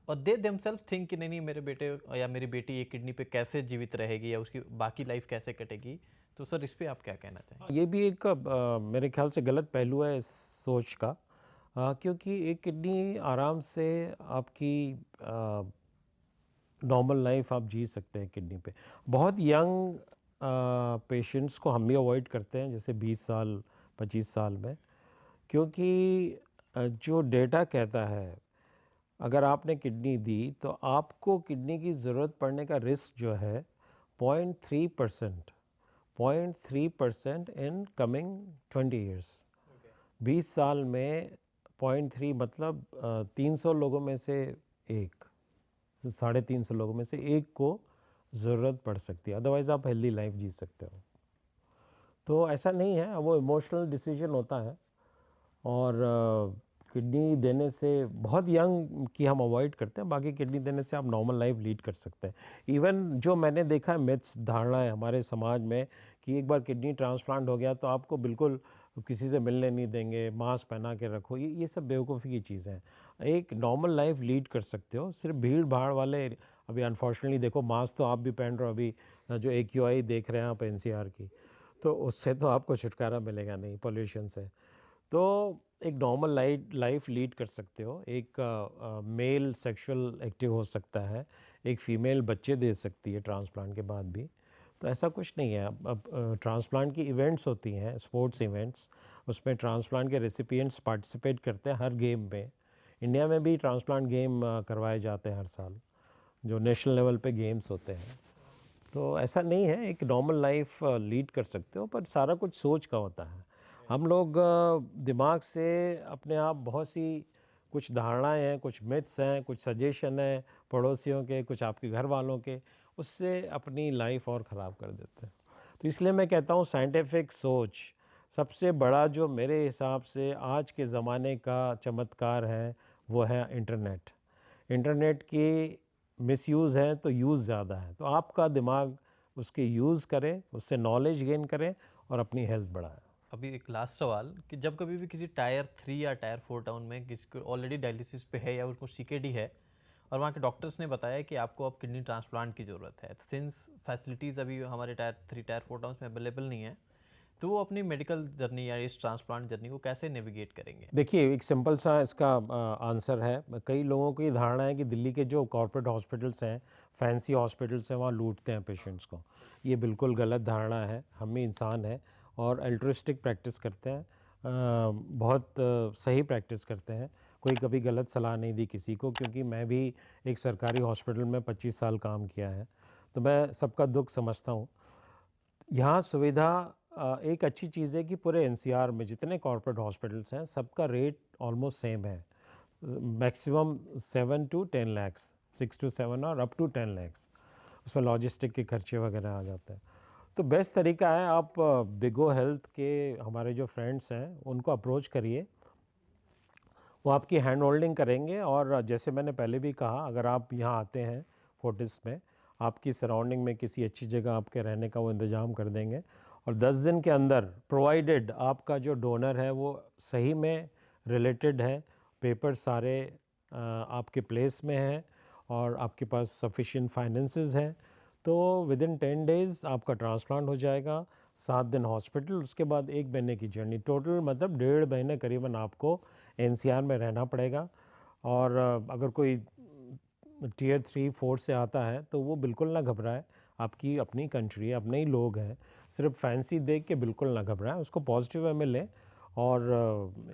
और दे देमसेल्फ थिंक कि नहीं नहीं मेरे बेटे या मेरी बेटी एक किडनी पे कैसे जीवित रहेगी या उसकी बाकी लाइफ कैसे कटेगी, तो सर इस पे आप क्या कहना चाहेंगे? ये भी एक मेरे ख्याल से गलत पहलू है इस सोच का, क्योंकि एक किडनी आराम से आपकी नॉर्मल लाइफ आप जी सकते हैं किडनी पे। बहुत यंग पेशेंट्स को हम भी अवॉइड करते हैं, जैसे 20 साल 25 साल में, क्योंकि जो डेटा कहता है अगर आपने किडनी दी तो आपको किडनी की ज़रूरत पड़ने का रिस्क जो है 0.3%, 0.3% इन कमिंग 20 ईयर्स। 20 साल में 0.3 मतलब 300 लोगों में से एक, 350 लोगों में से एक को ज़रूरत पड़ सकती है, अदरवाइज़ आप हेल्दी लाइफ जी सकते हो। तो ऐसा नहीं है, वो इमोशनल डिसीजन होता है। और किडनी देने से बहुत यंग की हम अवॉइड करते हैं, बाकी किडनी देने से आप नॉर्मल लाइफ लीड कर सकते हैं। इवन जो मैंने देखा है मिथ्स, धारणाएं हमारे समाज में कि एक बार किडनी ट्रांसप्लांट हो गया तो आपको बिल्कुल किसी से मिलने नहीं देंगे, मास्क पहना के रखो, ये सब बेवकूफ़ी की चीज़ें हैं। एक नॉर्मल लाइफ लीड कर सकते हो। सिर्फ भीड़ भाड़ वाले, अभी अनफॉर्चुनेटली देखो मास्क तो आप भी पहन रहे हो, अभी जो AQI देख रहे हैं आप NCR की, तो उससे तो आपको छुटकारा मिलेगा नहीं, पोल्यूशन से। तो एक नॉर्मल लाइफ लीड कर सकते हो। एक मेल सेक्सुअल एक्टिव हो सकता है, एक फ़ीमेल बच्चे दे सकती है ट्रांसप्लांट के बाद भी। तो ऐसा कुछ नहीं है। अब ट्रांसप्लांट की इवेंट्स होती हैं, स्पोर्ट्स इवेंट्स, उसमें ट्रांसप्लांट के रेसिपिएंट्स पार्टिसिपेट करते हैं हर गेम में। इंडिया में भी ट्रांसप्लांट गेम करवाए जाते हैं हर साल, जो नेशनल लेवल पे गेम्स होते हैं। तो ऐसा नहीं है, एक नॉर्मल लाइफ लीड कर सकते हो, पर सारा कुछ सोच का होता है। हम लोग दिमाग से अपने आप बहुत सी कुछ धारणाएं हैं, कुछ मिथ्स हैं, कुछ सजेशन हैं पड़ोसियों के, कुछ आपके घर वालों के, उससे अपनी लाइफ और ख़राब कर देते हैं। तो इसलिए मैं कहता हूँ साइंटिफिक सोच सबसे बड़ा जो मेरे हिसाब से आज के ज़माने का चमत्कार है वो है इंटरनेट। इंटरनेट की मिसयूज़ है तो यूज़ ज़्यादा है, तो आपका दिमाग उसके यूज़ करें, उससे नॉलेज गेन करें और अपनी हेल्थ बढ़ाएं। अभी एक लास्ट सवाल कि जब कभी भी किसी टायर 3 या टायर 4 टाउन में किसी को ऑलरेडी डायलिसिस पे है या उसको CKD है और वहाँ के डॉक्टर्स ने बताया कि आपको अब किडनी ट्रांसप्लांट की ज़रूरत है, सिंस फैसिलिटीज़ अभी हमारे टायर 3 टायर 4 टाउन्स में अवेलेबल नहीं है, तो वो अपनी मेडिकल जर्नी या इस ट्रांसप्लांट जर्नी को कैसे नेविगेट करेंगे? देखिए, एक सिंपल सा इसका आंसर है। कई लोगों की धारणा है कि दिल्ली के जो कॉर्पोरेट हॉस्पिटल्स हैं, फैंसी हॉस्पिटल्स हैं, वहाँ लूटते हैं पेशेंट्स को। ये बिल्कुल गलत धारणा है। हम भी इंसान हैं और अल्ट्रुइस्टिक प्रैक्टिस करते हैं, बहुत सही प्रैक्टिस करते हैं। कोई कभी गलत सलाह नहीं दी किसी को, क्योंकि मैं भी एक सरकारी हॉस्पिटल में 25 साल काम किया है, तो मैं सबका दुख समझता हूँ। यहाँ सुविधा एक अच्छी चीज़ है कि पूरे NCR में जितने कॉर्पोरेट हॉस्पिटल्स हैं सबका रेट ऑलमोस्ट सेम है। मैक्सिमम 7 to 10 lakhs, 6 to 7 और अप टू 10 lakhs, उसमें लॉजिस्टिक के खर्चे वगैरह आ जाते हैं। तो बेस्ट तरीका है आप बिगो हेल्थ के हमारे जो फ्रेंड्स हैं उनको अप्रोच करिए, वो आपकी हैंड होल्डिंग करेंगे। और जैसे मैंने पहले भी कहा, अगर आप यहाँ आते हैं फोर्टिस में, आपकी सराउंडिंग में किसी अच्छी जगह आपके रहने का वो इंतज़ाम कर देंगे। और 10 दिन के अंदर, प्रोवाइडेड आपका जो डोनर है वो सही में रिलेटेड है, पेपर सारे आपके प्लेस में हैं और आपके पास सफिशिएंट फाइनेंसेस हैं, तो विदिन 10 डेज़ आपका ट्रांसप्लांट हो जाएगा। 7 दिन हॉस्पिटल, उसके बाद 1 महीने की जर्नी, टोटल मतलब 1.5 महीने करीबन आपको NCR में रहना पड़ेगा। और अगर कोई Tier 3 4 से आता है तो वो बिल्कुल ना घबराए, आपकी अपनी कंट्री है, अपने ही लोग हैं, सिर्फ फैंसी देख के बिल्कुल ना घबराएं, उसको पॉजिटिव वे में लें। और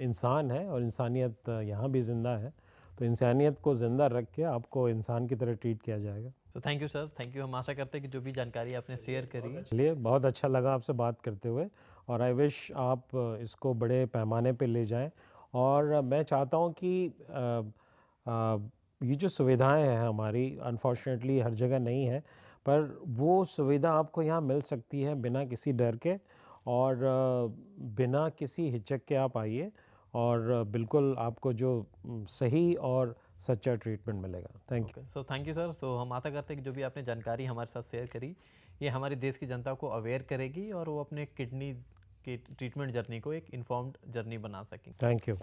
इंसान है और इंसानियत यहाँ भी ज़िंदा है, तो इंसानियत को ज़िंदा रख के आपको इंसान की तरह ट्रीट किया जाएगा। तो thank you sir, thank you. हम आशा करते हैं कि जो भी जानकारी आपने शेयर करी चलिए, बहुत अच्छा लगा आपसे बात करते हुए, और आई विश आप इसको बड़े पैमाने पे ले जाएं। और मैं चाहता हूं कि ये जो सुविधाएं हैं हमारी, अनफॉर्चुनेटली हर जगह नहीं है, पर वो सुविधा आपको यहाँ मिल सकती है बिना किसी डर के और बिना किसी हिचक के। आप आइए और बिल्कुल आपको जो सही और सच्चा ट्रीटमेंट मिलेगा। Thank you. So thank you sir. So हम आशा करते हैं कि जो भी आपने जानकारी हमारे साथ शेयर करी, ये हमारे देश की जनता को अवेयर करेगी और वो अपने किडनी की ट्रीटमेंट जर्नी को एक इन्फॉर्म्ड जर्नी बना सकें। Thank you.